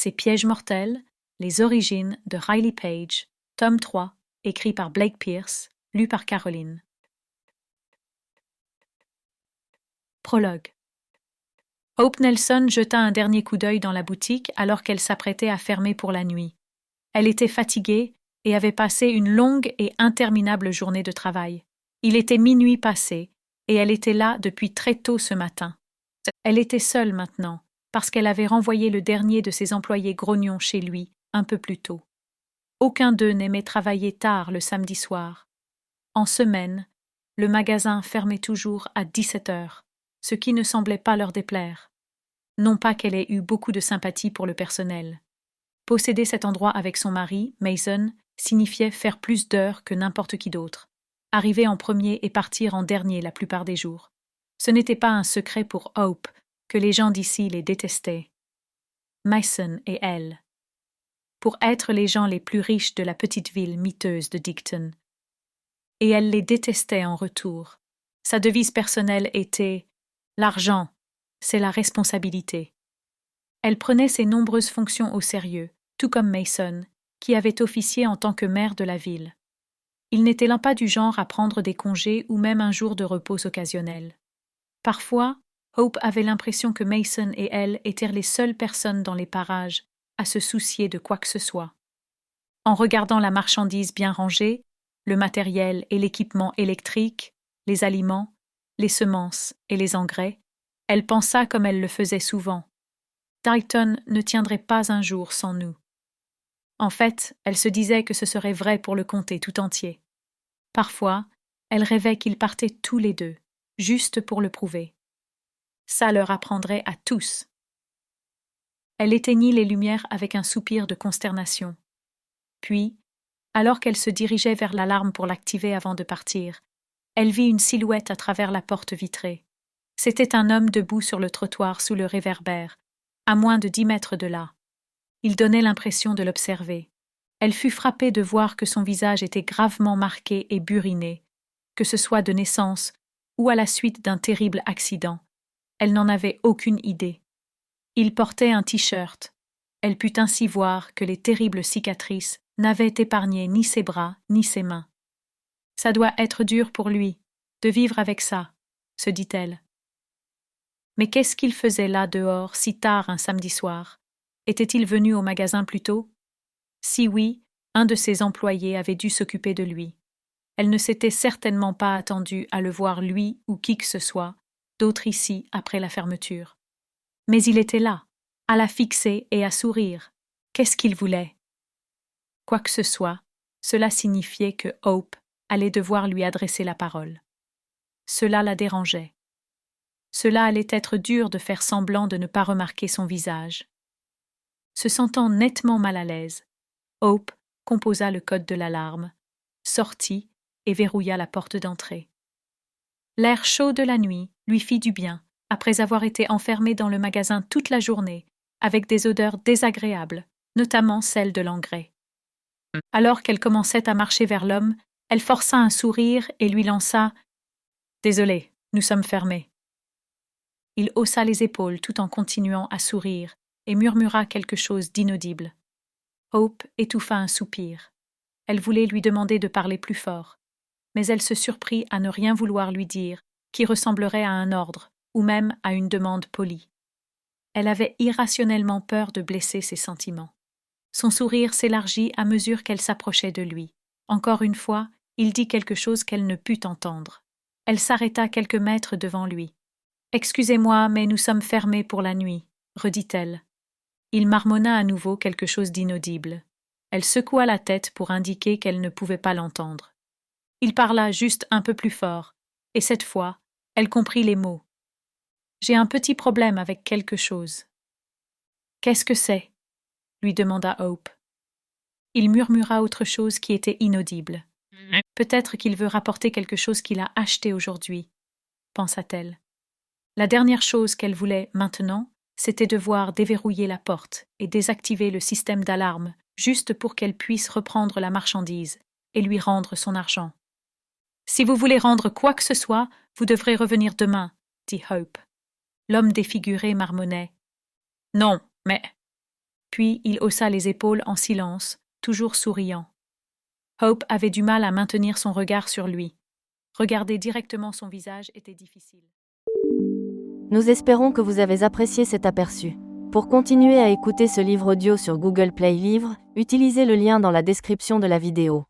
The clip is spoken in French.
Ces pièges mortels, les origines de Riley Page, tome 3, écrit par Blake Pierce, lu par Caroline. Prologue. Hope Nelson jeta un dernier coup d'œil dans la boutique alors qu'elle s'apprêtait à fermer pour la nuit. Elle était fatiguée et avait passé une longue et interminable journée de travail. Il était minuit passé et elle était là depuis très tôt ce matin. Elle était seule maintenant parce qu'elle avait renvoyé le dernier de ses employés grognons chez lui un peu plus tôt. Aucun d'eux n'aimait travailler tard le samedi soir. En semaine, le magasin fermait toujours à 17 heures, ce qui ne semblait pas leur déplaire. Non pas qu'elle ait eu beaucoup de sympathie pour le personnel. Posséder cet endroit avec son mari, Mason, signifiait faire plus d'heures que n'importe qui d'autre, arriver en premier et partir en dernier la plupart des jours. Ce n'était pas un secret pour Hope que les gens d'ici les détestaient. Mason et elle. Pour être les gens les plus riches de la petite ville miteuse de Dighton. Et elle les détestait en retour. Sa devise personnelle était « L'argent, c'est la responsabilité ». Elle prenait ses nombreuses fonctions au sérieux, tout comme Mason, qui avait officié en tant que maire de la ville. Il n'était là pas du genre à prendre des congés ou même un jour de repos occasionnel. Parfois, Hope avait l'impression que Mason et elle étaient les seules personnes dans les parages à se soucier de quoi que ce soit. En regardant la marchandise bien rangée, le matériel et l'équipement électrique, les aliments, les semences et les engrais, elle pensa comme elle le faisait souvent. Dighton ne tiendrait pas un jour sans nous. En fait, elle se disait que ce serait vrai pour le comté tout entier. Parfois, elle rêvait qu'ils partaient tous les deux, juste pour le prouver. Ça leur apprendrait à tous. Elle éteignit les lumières avec un soupir de consternation. Puis, alors qu'elle se dirigeait vers l'alarme pour l'activer avant de partir, elle vit une silhouette à travers la porte vitrée. C'était un homme debout sur le trottoir sous le réverbère, à moins de 10 mètres de là. Il donnait l'impression de l'observer. Elle fut frappée de voir que son visage était gravement marqué et buriné, que ce soit de naissance ou à la suite d'un terrible accident. Elle n'en avait aucune idée. Il portait un t-shirt. Elle put ainsi voir que les terribles cicatrices n'avaient épargné ni ses bras ni ses mains. Ça doit être dur pour lui, de vivre avec ça, se dit-elle. Mais qu'est-ce qu'il faisait là dehors si tard un samedi soir? Était-il venu au magasin plus tôt? Si oui, un de ses employés avait dû s'occuper de lui. Elle ne s'était certainement pas attendue à le voir lui ou qui que ce soit, d'autre ici après la fermeture. Mais il était là, à la fixer et à sourire. Qu'est-ce qu'il voulait? Quoi que ce soit, cela signifiait que Hope allait devoir lui adresser la parole. Cela la dérangeait. Cela allait être dur de faire semblant de ne pas remarquer son visage. Se sentant nettement mal à l'aise, Hope composa le code de l'alarme, sortit et verrouilla la porte d'entrée. L'air chaud de la nuit lui fit du bien, après avoir été enfermée dans le magasin toute la journée, avec des odeurs désagréables, notamment celle de l'engrais. Alors qu'elle commençait à marcher vers l'homme, elle força un sourire et lui lança « Désolé, nous sommes fermés ». Il haussa les épaules tout en continuant à sourire et murmura quelque chose d'inaudible. Hope étouffa un soupir. Elle voulait lui demander de parler plus fort, mais elle se surprit à ne rien vouloir lui dire, qui ressemblerait à un ordre, ou même à une demande polie. Elle avait irrationnellement peur de blesser ses sentiments. Son sourire s'élargit à mesure qu'elle s'approchait de lui. Encore une fois, il dit quelque chose qu'elle ne put entendre. Elle s'arrêta quelques mètres devant lui. « Excusez-moi, mais nous sommes fermés pour la nuit », redit-elle. Il marmonna à nouveau quelque chose d'inaudible. Elle secoua la tête pour indiquer qu'elle ne pouvait pas l'entendre. Il parla juste un peu plus fort, et cette fois, elle comprit les mots. « J'ai un petit problème avec quelque chose. »« Qu'est-ce que c'est ?» lui demanda Hope. Il murmura autre chose qui était inaudible. « Peut-être qu'il veut rapporter quelque chose qu'il a acheté aujourd'hui, » pensa-t-elle. La dernière chose qu'elle voulait maintenant, c'était devoir déverrouiller la porte et désactiver le système d'alarme juste pour qu'elle puisse reprendre la marchandise et lui rendre son argent. « Si vous voulez rendre quoi que ce soit, vous devrez revenir demain, » dit Hope. L'homme défiguré marmonnait. « Non, mais… » Puis il haussa les épaules en silence, toujours souriant. Hope avait du mal à maintenir son regard sur lui. Regarder directement son visage était difficile. Nous espérons que vous avez apprécié cet aperçu. Pour continuer à écouter ce livre audio sur Google Play Livres, utilisez le lien dans la description de la vidéo.